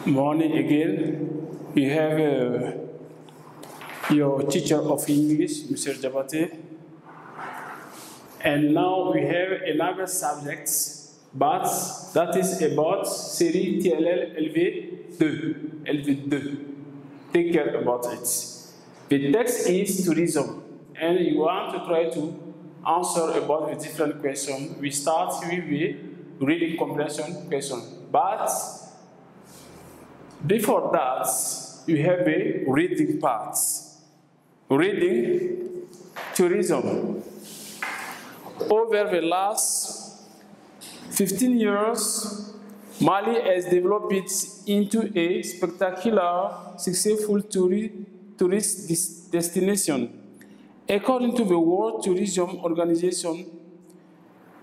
Morning again. We have your teacher of English, Mr. Jabate. And now we have another subject, but that is about série TLL LV2. LV2. Take care about it. The text is tourism, and you want to try to answer about the different questions. We start with the reading comprehension question. But before that, you have a reading part. Reading tourism. Over the last 15 years, Mali has developed it into a spectacular, successful tourist destination. According to the World Tourism Organization,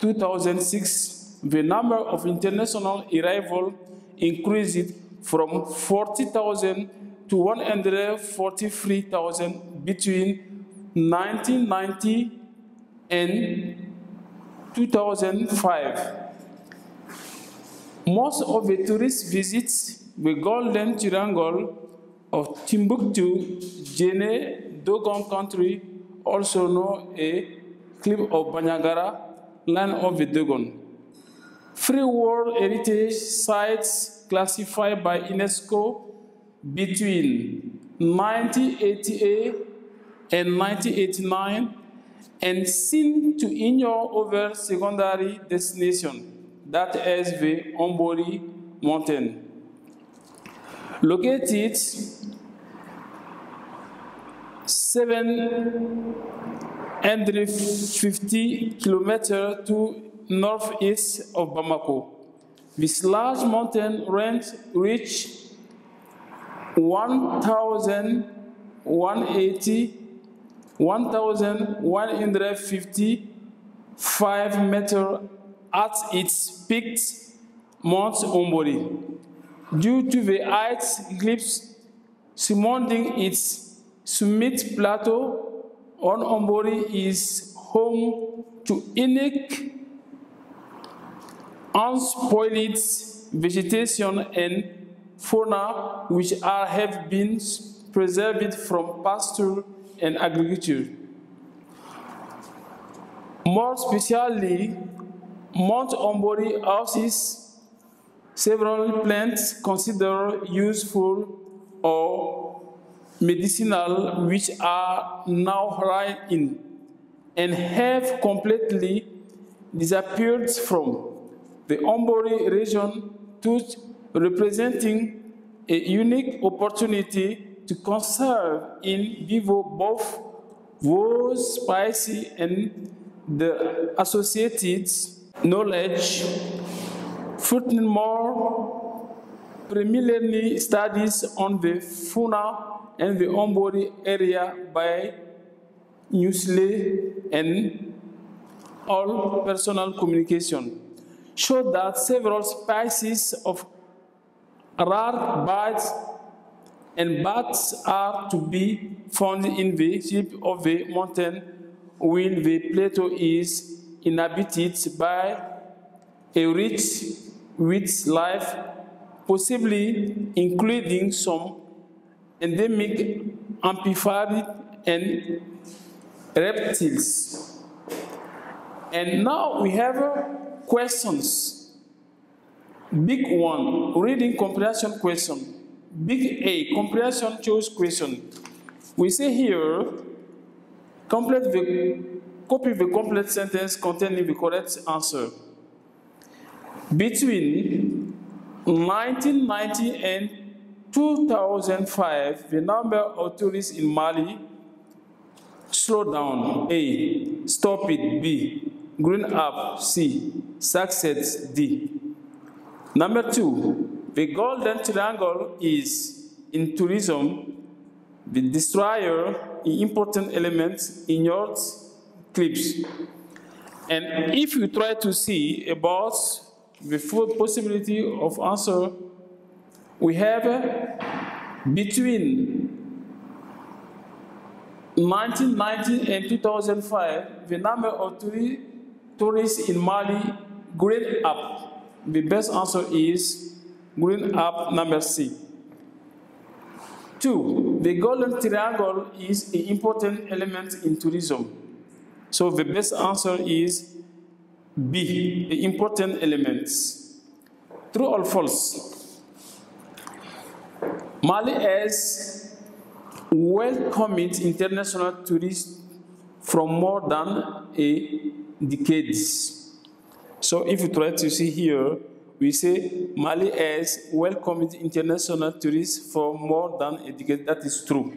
2006, the number of international arrivals increased from 40,000 to 143,000 between 1990 and 2005. Most of the tourists visit the Golden Triangle of Timbuktu, Guinea, Dogon country, also known as Cliff of Bandiagara, land of the Dogon. Three World Heritage Sites classified by UNESCO between 1988 and 1989 and seem to ignore other secondary destinations, that is the Ombori Mountain. Located 750 kilometers to northeast of Bamako. This large mountain range reaches 1,155 meters at its peak, Mount Ombori. Due to the height cliffs surrounding its summit plateau, on Ombori is home to unique unspoiled vegetation and fauna which have been preserved from pasture and agriculture. More specially, Mount Ombori houses several plants considered useful or medicinal which are now rare in and have completely disappeared from the Ombori region, thus representing a unique opportunity to conserve in vivo both those species and the associated knowledge. Furthermore, preliminary studies on the fauna and the Ombori area by newsletter and all personal communication show that several species of rare birds and bats are to be found in the tip of the mountain, while the plateau is inhabited by a rich wildlife, possibly including some endemic amphibians and reptiles. And now we have questions. Big one, reading comprehension question. Big A, comprehension choice question. We say here, copy the complete sentence containing the correct answer. Between 1990 and 2005, the number of tourists in Mali slowed down. A, stop it. B, green up. C, success. D. Number 2, the Golden Triangle is, in tourism, the destroyer, an important element in your clips. And if you try to see about the full possibility of answer, we have between 1990 and 2005, the number of tourists in Mali grew up. The best answer is green up, number C. 2, the Golden Triangle is an important element in tourism. So the best answer is B, the important elements. True or false? Mali has welcomed international tourists from more than a decade. So if you try to see here, we say Mali has welcomed international tourists for more than a decade. That is true.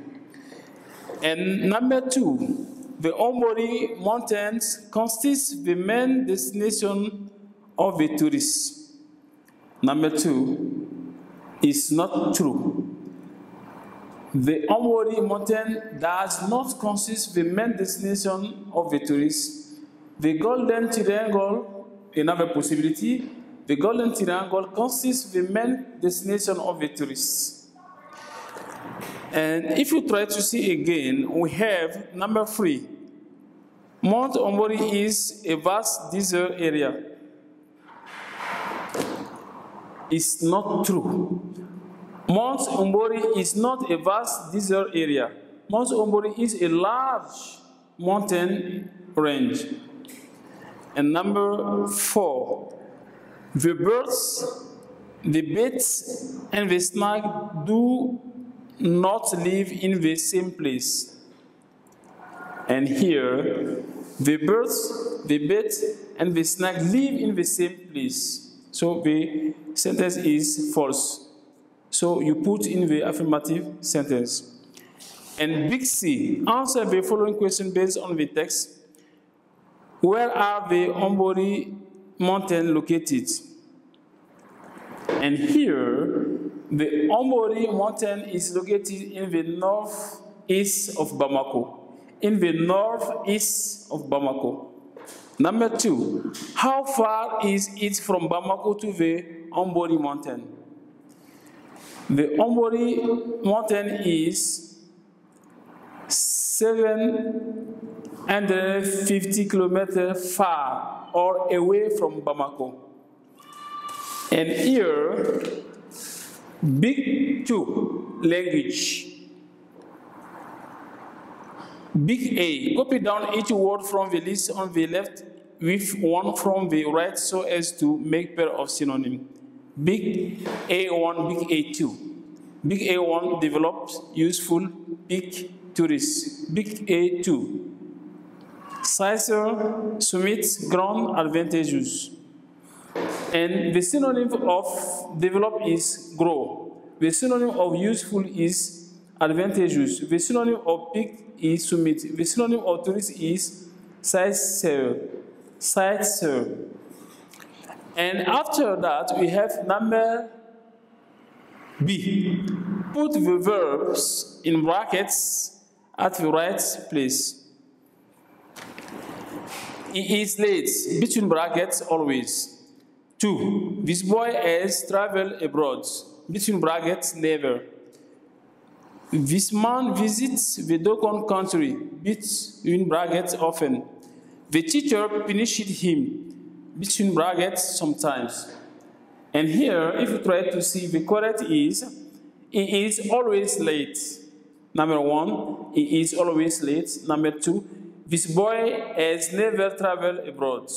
And number 2, the Ombori Mountains constitute the main destination of the tourists. Number 2 is not true. The Ombori Mountain does not consist the main destination of the tourists. The Golden Triangle, another possibility, the Golden Triangle consists the main destination of the tourists. And if you try to see again, we have number 3. Mount Ombori is a vast desert area. It's not true. Mount Ombori is not a vast desert area. Mount Ombori is a large mountain range. And number 4, the birds, the bats, and the snake do not live in the same place. And here, the birds, the bats, and the snake live in the same place. So the sentence is false. So you put in the affirmative sentence. And big C, answer the following question based on the text. Where are the Ombori Mountains located? And here, the Ombori Mountain is located in the northeast of Bamako. In the northeast of Bamako. Number 2, how far is it from Bamako to the Ombori Mountain? The Ombori Mountain is 750 kilometers far or away from Bamako. And here, big 2, language. Big A, copy down each word from the list on the left with one from the right so as to make pair of synonym. Big A1, big A2. Big A1, developed, useful, big, tourist. Big A2, sizer, summit, ground, advantageous. And the synonym of develop is grow. The synonym of useful is advantageous. The synonym of big is summit. The synonym of tourist is sizer. And after that, we have number B. Put the verbs in brackets at the right place. He is late, between brackets, always. 2. This boy has traveled abroad, between brackets, never. This man visits the Dokon country, between brackets, often. The teacher punished him, between brackets, sometimes. And here, if you try to see, the correct is, he is always late. Number 1, he is always late. Number 2, this boy has never traveled abroad.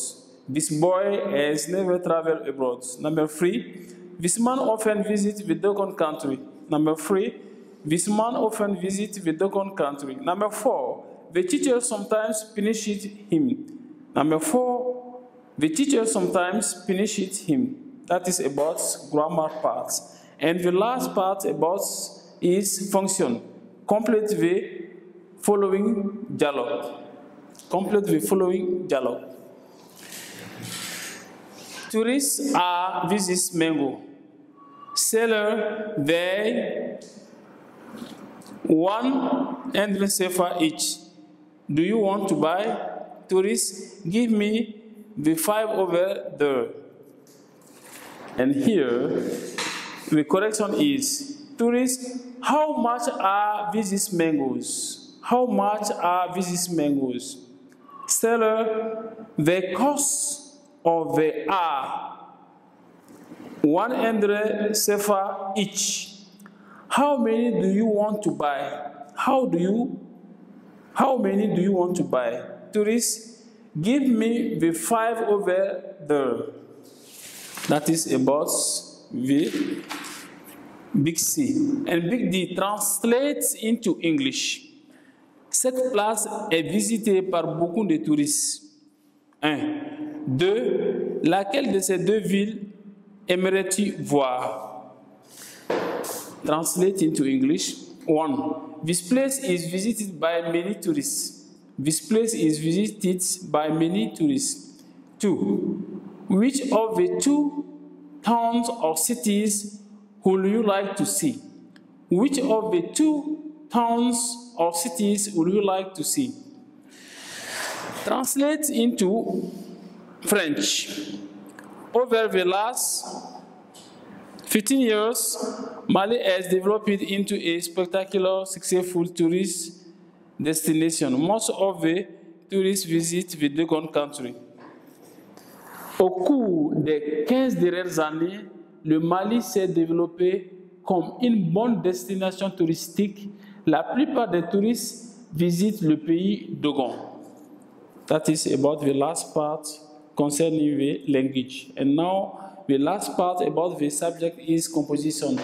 This boy has never traveled abroad. Number 3, this man often visits the Dokon country. Number 3, this man often visits the Dokon country. Number 4, the teacher sometimes punishes him. Number 4, the teacher sometimes punishes him. That is about grammar part. And the last part about is function. Complete the following dialogue. Complete the following dialogue. Tourists are visit mango. Seller, they, 1 and sefer each. Do you want to buy? Tourists, give me the 5 over there. And here, the correction is, tourists, how much are these mangoes? How much are these mangoes? Seller, the cost of the are. 100 sefa each. How many do you want to buy? How many do you want to buy? Tourists, give me the 5 over there. That is about the big C. And big D translates into English. Cette place est visitée par beaucoup de touristes. 1. 2. Laquelle de ces deux villes aimerais-tu voir? Translate into English. 1. This place is visited by many tourists. This place is visited by many tourists. 2. Which of the 2 towns or cities would you like to see? Which of the 2 towns or cities would you like to see? Translate into French. Over the last 15 years, Mali has developed into a spectacular, successful tourist destination. Most of the tourists visit the second country. Au cours des 15 dernières années, le Mali s'est développé comme une bonne destination touristique. La plupart des touristes visitent le pays Dogon. That is about the last part concerning the language. And now the last part about the subject is composition,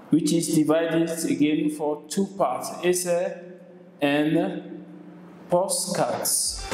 which is divided again for 2 parts, essay and postcards.